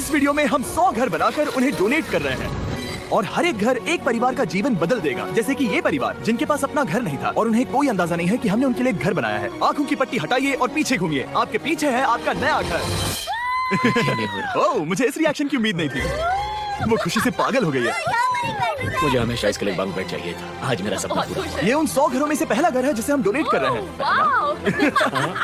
इस वीडियो में हम 100 घर बनाकर उन्हें डोनेट कर रहे हैं और हर एक घर एक परिवार का जीवन बदल देगा। जैसे कि ये परिवार जिनके पास अपना घर नहीं था और उन्हें कोई अंदाजा नहीं है कि हमने उनके लिए घर बनाया है। आंखों की पट्टी हटाइए और पीछे घूमिए। आपके पीछे है आपका नया घर। ओह, मुझे इस रिएक्शन की उम्मीद नहीं थी। वो खुशी से पागल हो गई है। मुझे हमेशा इसके लिए बंक बेड चाहिए था। आज मेरा सपना पूरा हुआ। ये उन 100 घरों में से पहला घर है जिसे हम डोनेट कर रहे हैं।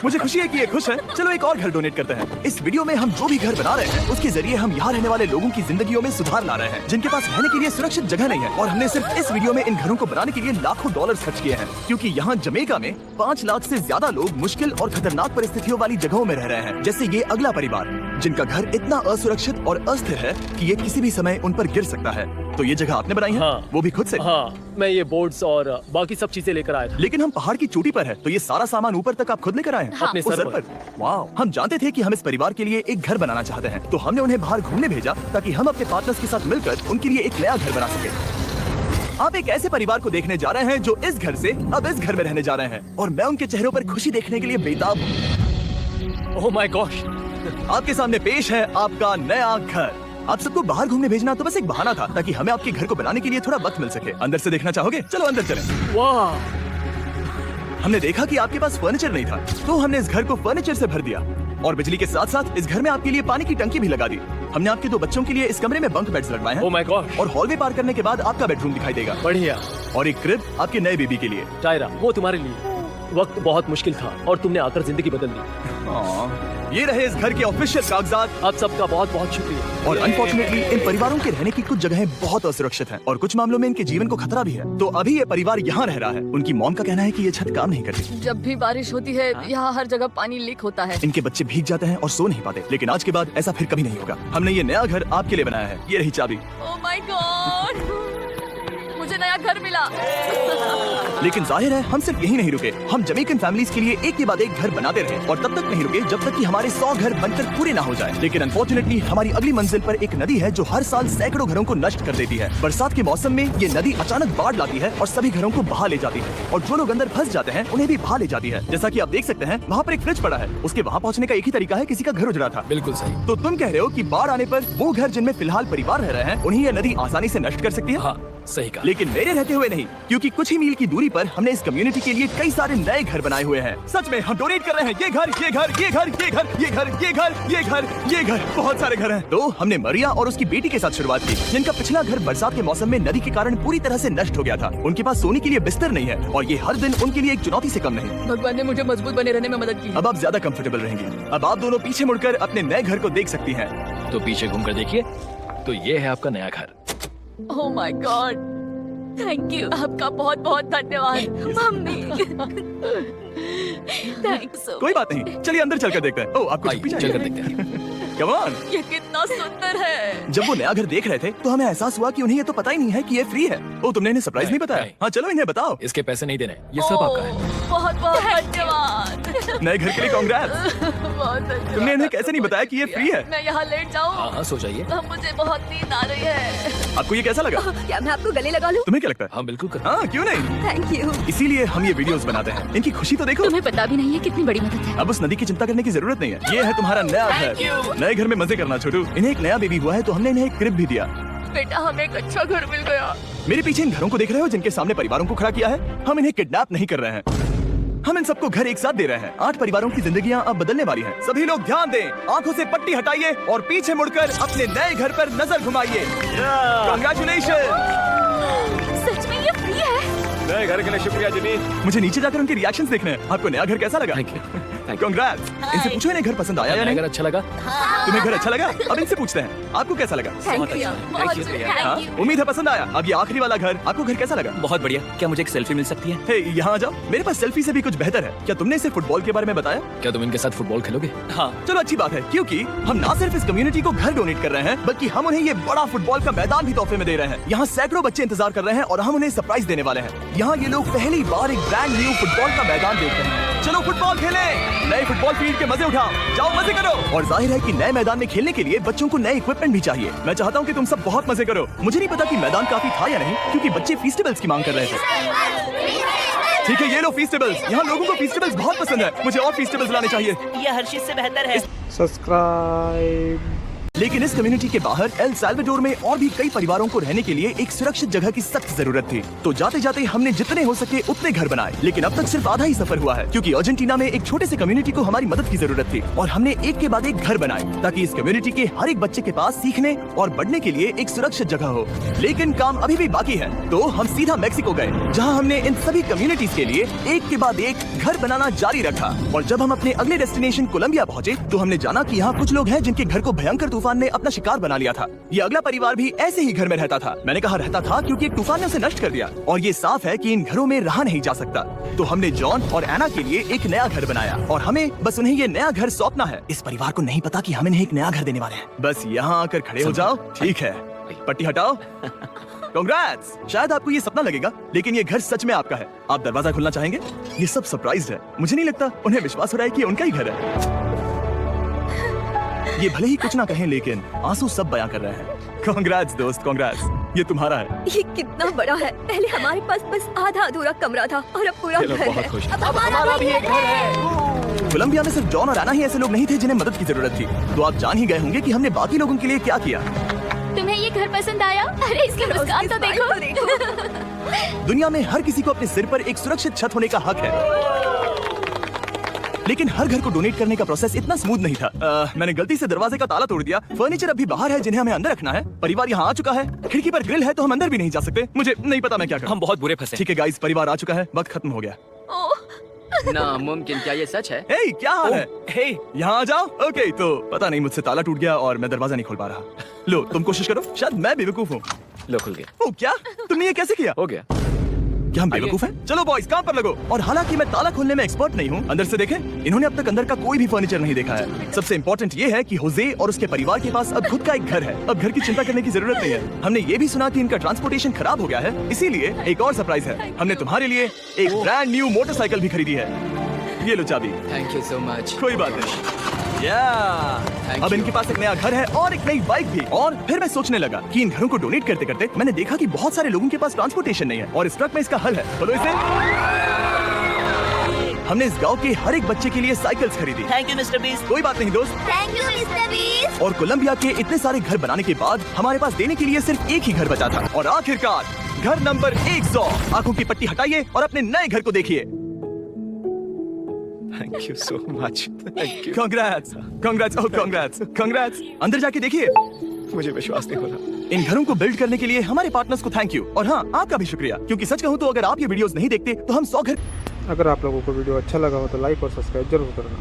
मुझे खुशी है कि ये खुश है। चलो एक और घर डोनेट करते हैं। इस वीडियो में हम जो भी घर बना रहे हैं उसके जरिए हम यहाँ रहने वाले लोगों की जिंदगियों में सुधार ला रहे हैं जिनके पास रहने के लिए सुरक्षित जगह नहीं है। और हमने सिर्फ इस वीडियो में इन घरों को बनाने के लिए लाखों डॉलर खर्च किए हैं, क्योंकि यहाँ जमैका में 5 लाख से ज्यादा लोग मुश्किल और खतरनाक परिस्थितियों वाली जगहों में रह रहे हैं। जैसे ये अगला परिवार जिनका घर इतना असुरक्षित और अस्थिर है कि ये किसी भी समय उन पर गिर सकता है। तो ये जगह आपने बनाई है? हाँ। वो भी खुद से? हाँ, मैं ये बोर्ड्स और बाकी सब चीजें लेकर आया था। लेकिन हम पहाड़ की चोटी पर है, तो ये सारा सामान ऊपर तक आप खुद लेकर आए हैं? हाँ। अपने ओ, सर पर। वाह! हम जानते थे कि हम इस परिवार के लिए एक घर बनाना चाहते हैं, तो हमने उन्हें बाहर घूमने भेजा ताकि हम अपने पार्टनर्स के साथ मिलकर उनके लिए एक नया घर बना सके। आप एक ऐसे परिवार को देखने जा रहे हैं जो इस घर से अब इस घर में रहने जा रहे हैं, और मैं उनके चेहरों पर खुशी देखने के लिए बेताब हूँ। Oh my gosh! आपके सामने पेश है आपका नया घर। आप सबको बाहर घूमने भेजना तो बस एक बहाना था ताकि हमें आपके घर को बनाने के लिए थोड़ा वक्त मिल सके। अंदर से देखना चाहोगे? चलो अंदर चलें। वाह! हमने देखा कि आपके पास फर्नीचर नहीं था, तो हमने इस घर को फर्नीचर से भर दिया और बिजली के साथ साथ इस घर में आपके लिए पानी की टंकी भी लगा दी। हमने आपके 2 बच्चों के लिए इस कमरे में बंक बेड्स लगवाए हैं। Oh my gosh! और हॉलवे पार करने के बाद आपका बेडरूम दिखाई देगा। बढ़िया। और एक क्रिब आपके नए बेबी के लिए। टायरा, वो तुम्हारे लिए। वक्त बहुत मुश्किल था और तुमने आकर जिंदगी बदल दी। ये रहे इस घर के ऑफिशियल कागजात। आप सबका बहुत बहुत शुक्रिया। और अनफॉर्चुनेटली इन परिवारों के रहने की कुछ जगहें बहुत असुरक्षित हैं और कुछ मामलों में इनके जीवन को खतरा भी है। तो अभी ये परिवार यहाँ रह रहा है। उनकी मॉम का कहना है कि ये छत काम नहीं करती। जब भी बारिश होती है यहाँ हर जगह पानी लीक होता है। इनके बच्चे भीग जाते हैं और सो नहीं पाते। लेकिन आज के बाद ऐसा फिर कभी नहीं होगा। हमने ये नया घर आपके लिए बनाया है। ये रही चाबी। ओह माय गॉड, मुझे नया घर मिला। लेकिन जाहिर है हम सिर्फ यही नहीं रुके। हम जमैकन फैमिलीज के लिए एक के बाद एक घर बनाते रहे और तब तक नहीं रुके जब तक कि हमारे 100 घर बनकर पूरे ना हो जाए। लेकिन अनफॉर्चुनेटली हमारी अगली मंजिल पर एक नदी है जो हर साल सैकड़ों घरों को नष्ट कर देती है। बरसात के मौसम में ये नदी अचानक बाढ़ लाती है और सभी घरों को बहा ले जाती है, और जो लोग अंदर फंस जाते हैं उन्हें भी बहा ले जाती है। जैसा कि आप देख सकते हैं वहाँ पर एक फ्रिज पड़ा है। उसके वहाँ पहुँचने का एक ही तरीका है, किसी का घर उजड़ा था। बिल्कुल सही। तो तुम कह रहे हो कि बाढ़ आने पर वो घर जिनमें फिलहाल परिवार रह रहे हैं उन्हें ये नदी आसानी से नष्ट कर सकती है? हाँ, सही कहा। लेकिन मेरे रहते हुए नहीं, क्योंकि कुछ ही मील की दूरी पर हमने इस कम्युनिटी के लिए कई सारे नए घर बनाए हुए हैं। सच में हम डोनेट कर रहे हैं। ये घर, ये घर, ये घर, ये घर, ये घर, ये घर, ये घर, ये घर, बहुत सारे घर हैं। तो हमने मरिया और उसकी बेटी के साथ शुरुआत की, जिनका पिछला घर बरसात के मौसम में नदी के कारण पूरी तरह से नष्ट हो गया था। उनके पास सोने के लिए बिस्तर नहीं है और ये हर दिन उनके लिए एक चुनौती से कम नहीं। भगवान ने मुझे मजबूत बने रहने में मदद की। अब आप ज्यादा कंफर्टेबल रहेंगी। अब आप दोनों पीछे मुड़कर अपने नए घर को देख सकती हैं। तो पीछे घूमकर देखिए, तो ये है आपका नया घर। Oh my God, thank you. आपका बहुत बहुत धन्यवाद मम्मी। थैंक्स। कोई बात नहीं, चलिए अंदर चलकर देखते हैं। ओह, आपको आइए, छुट्टी चलकर चाहिए? देखते हैं। Come on। ये कितना सुंदर है। जब वो नया घर देख रहे थे तो हमें एहसास हुआ कि उन्हें ये तो पता ही नहीं है कि ये फ्री है। ओ, तुमने इन्हें सरप्राइज नहीं बताया? नहीं। हाँ, चलो इन्हें बताओ। इसके पैसे नहीं देने, ये सब आपका है। बहुत बहुत धन्यवाद। नए घर के लिए कांग्रेस। बहुत धन्यवाद। तुमने इन्हें कैसे नहीं बताया कि ये फ्री है? मैं यहाँ लेट जाऊँ? हाँ हाँ, सो जाइए। मुझे बहुत नींद आ रही है। आपको ये कैसा लगा? क्या मैं आपको गले लगा लूं? तुम्हें क्या लगता है? हाँ बिल्कुल कर। हाँ, क्यों नहीं? Thank you. इसीलिए हम ये वीडियोस बनाते हैं। इनकी खुशी तो देखो। तुम्हें पता भी नहीं है कितनी बड़ी मदद है। अब उस नदी की चिंता करने की जरूरत नहीं है। ये है तुम्हारा नया घर। नए घर में मजे करना छोटू। इन्हें एक नया बेबी हुआ है तो हमने इन्हें एक क्रिब भी दिया। बेटा, हमें एक अच्छा घर मिल गया। मेरे पीछे इन घरों को देख रहे हो जिनके सामने परिवारों को खड़ा किया है? हम इन्हें किडनैप नहीं कर रहे हैं। हम इन सबको घर एक साथ दे रहे हैं। 8 परिवारों की जिंदगियां अब बदलने वाली हैं। सभी लोग ध्यान दें, आंखों से पट्टी हटाइए और पीछे मुड़कर अपने नए घर पर नजर घुमाइए। कांग्रेचुलेशन। सच में ये फ्री है? नए घर के लिए शुक्रिया जिमी। मुझे नीचे जाकर उनके रिएक्शंस देखने हैं। आपको नया घर कैसा लगा? Thank you. कांग्रेट्स। इनसे पूछो इन्हें घर पसंद आया या नहीं? अगर अच्छा लगा। तुम्हें घर अच्छा लगा? अब इनसे पूछते हैं, आपको कैसा लगा? Thank you. Thank you, भैया। हाँ? उम्मीद है पसंद आया। अब ये आखिरी वाला घर, आपको घर कैसा लगा? बहुत बढ़िया। क्या मुझे एक सेल्फी मिल सकती है? हे, यहाँ आ जाओ। मेरे पास सेल्फी से भी कुछ बेहतर है। क्या तुमने इसे फुटबॉल के बारे में बताया? क्या तुम इनके साथ फुटबॉल खेलोगे? हाँ। चलो अच्छी बात है, क्योंकि हम ना सिर्फ इस कम्युनिटी को घर डोनेट कर रहे हैं बल्कि हम उन्हें ये बड़ा फुटबॉल का मैदान भी तोहफे में दे रहे हैं। यहाँ सैकड़ों बच्चे इंतजार कर रहे हैं और हम उन्हें सरप्राइज देने वाले हैं। यहाँ ये लोग पहली बार एक ब्रांड न्यू फुटबॉल का मैदान देख रहे हैं। चलो फुटबॉल खेलें। नए फुटबॉल फील्ड के मजे उठाओ, जाओ मजे करो। और जाहिर है कि नए मैदान में खेलने के लिए बच्चों को नए इक्विपमेंट भी चाहिए। मैं चाहता हूँ कि तुम सब बहुत मजे करो। मुझे नहीं पता कि मैदान काफी था या नहीं, क्योंकि बच्चे फीस्टेबल्स की मांग कर रहे थे। ठीक है, ये लो फीस्टेबल्स। यहाँ लोगों को फीस्टेबल्स बहुत पसंद है। मुझे और फीस्टेबल्स लाने चाहिए। ये हर्षित से बेहतर है। सब्सक्राइब लेकिन इस कम्युनिटी के बाहर एल साल्वाडोर में और भी कई परिवारों को रहने के लिए एक सुरक्षित जगह की सख्त जरूरत थी। तो जाते जाते हमने जितने हो सके उतने घर बनाए, लेकिन अब तक सिर्फ आधा ही सफर हुआ है, क्योंकि अर्जेंटीना में एक छोटे से कम्युनिटी को हमारी मदद की जरूरत थी और हमने एक के बाद एक घर बनाए ताकि इस कम्युनिटी के हर एक बच्चे के पास सीखने और बढ़ने के लिए एक सुरक्षित जगह हो। लेकिन काम अभी भी बाकी है, तो हम सीधा मेक्सिको गए, जहाँ हमने इन सभी कम्युनिटीज के लिए एक के बाद एक घर बनाना जारी रखा। और जब हम अपने अगले डेस्टिनेशन कोलंबिया पहुँचे तो हमने जाना कि यहाँ कुछ लोग हैं जिनके घर को भयंकर तूफान ने अपना शिकार बना लिया था। ये अगला परिवार भी ऐसे ही घर में रहता था। मैंने कहा रहता था क्योंकि एक तूफान ने उसे नष्ट कर दिया और ये साफ है कि इन घरों में रहा नहीं जा सकता। तो हमने जॉन और एना के लिए एक नया घर बनाया और हमें बस उन्हें ये नया घर सौंपना है। इस परिवार को नहीं पता कि हम इन्हें एक नया घर देने वाले हैं। बस यहाँ आकर खड़े हो जाओ, ठीक है? पट्टी हटाओ। कांग्रेट्स! शायद आपको ये सपना लगेगा, लेकिन ये घर सच में आपका है। आप दरवाजा खोलना चाहेंगे? ये सब सरप्राइज है। मुझे नहीं लगता उन्हें विश्वास हो रहा है कि उनका ही घर है। ये भले ही कुछ ना कहें, लेकिन आंसू सब बयां कर रहे हैं। कांग्रेट्स दोस्त, कांग्रेट्स, ये तुम्हारा है। ये कितना बड़ा है। पहले हमारे पास बस आधा अधूरा कमरा था और अब पूरा घर है। अब हमारा भी एक घर है। कोलंबिया में सिर्फ जॉन और एना ही ऐसे लोग नहीं थे जिन्हें मदद की जरूरत थी। तो आप जान ही गए होंगे कि हमने बाकी लोगों के लिए क्या किया। तुम्हें ये घर पसंद आया? अरे इसकी मुस्कान तो देखो। दुनिया में हर किसी को अपने सिर पर एक सुरक्षित छत होने का हक है, लेकिन हर घर को डोनेट करने का प्रोसेस इतना स्मूथ नहीं था। मैंने गलती से दरवाजे का ताला तोड़ दिया। फर्नीचर अभी बाहर है जिन्हें हमें अंदर रखना है। परिवार यहाँ आ चुका है। खिड़की पर ग्रिल है तो हम अंदर भी नहीं जा सकते। मुझे नहीं पता मैं क्या करूं। हम बहुत बुरे फंसे। ठीक है गाइस, परिवार आ चुका है, वक्त खत्म हो गया। नामुमकिन, क्या ये सच है? हे, क्या हाल है? हे, यहाँ आ जाओ। ओके, तो पता नहीं मुझसे ताला टूट गया और मैं दरवाजा नहीं खोल पा रहा। लो, तुम कोशिश करो, शायद मैं बेवकूफ हूँ। लो खुल गया। ओ क्या? तुमने ये कैसे किया? हो गया। क्या हम बेवकूफ हैं? चलो बॉयज, काम पर लगो। और हालांकि मैं ताला खोलने में एक्सपर्ट नहीं हूँ, अंदर से देखें, इन्होंने अब तक अंदर का कोई भी फर्नीचर नहीं देखा है। सबसे इम्पोर्टेंट ये है कि होजे और उसके परिवार के पास अब खुद का एक घर है। अब घर की चिंता करने की जरूरत नहीं है। हमने ये भी सुना कि इनका ट्रांसपोर्टेशन खराब हो गया है, इसीलिए एक और सरप्राइज है। हमने तुम्हारे लिए एक ब्रांड न्यू मोटरसाइकिल भी खरीदी है। ये लो चाबी। Thank you so much. कोई बात नहीं। अब इनके पास एक नया घर है और एक नई बाइक भी। और फिर मैं सोचने लगा कि इन घरों को डोनेट करते करते मैंने देखा कि बहुत सारे लोगों के पास ट्रांसपोर्टेशन नहीं है और इस ट्रक में इसका हल है। बोलो इसे। हमने इस गांव के हर एक बच्चे के लिए साइकिल्स खरीदी। Thank you mister beast. कोई बात नहीं दोस्त। Thank you mister beast. और कोलंबिया के इतने सारे घर बनाने के बाद हमारे पास देने के लिए सिर्फ एक ही घर बचा था। और आखिरकार घर नंबर 100। आंखों की पट्टी हटाइए और अपने नए घर को देखिए। Thank you so much. Thank you. Congrats, congrats, oh congrats, congrats. अंदर जाके देखिए। मुझे विश्वास नहीं हो रहा। इन घरों को बिल्ड करने के लिए हमारे पार्टनर्स को थैंक यू। और हाँ, आपका भी शुक्रिया, क्योंकि सच कहूँ तो अगर आप ये वीडियोस नहीं देखते तो हम 100 घर। अगर आप लोगों को वीडियो अच्छा लगा हो तो लाइक और सब्सक्राइब जरूर करना।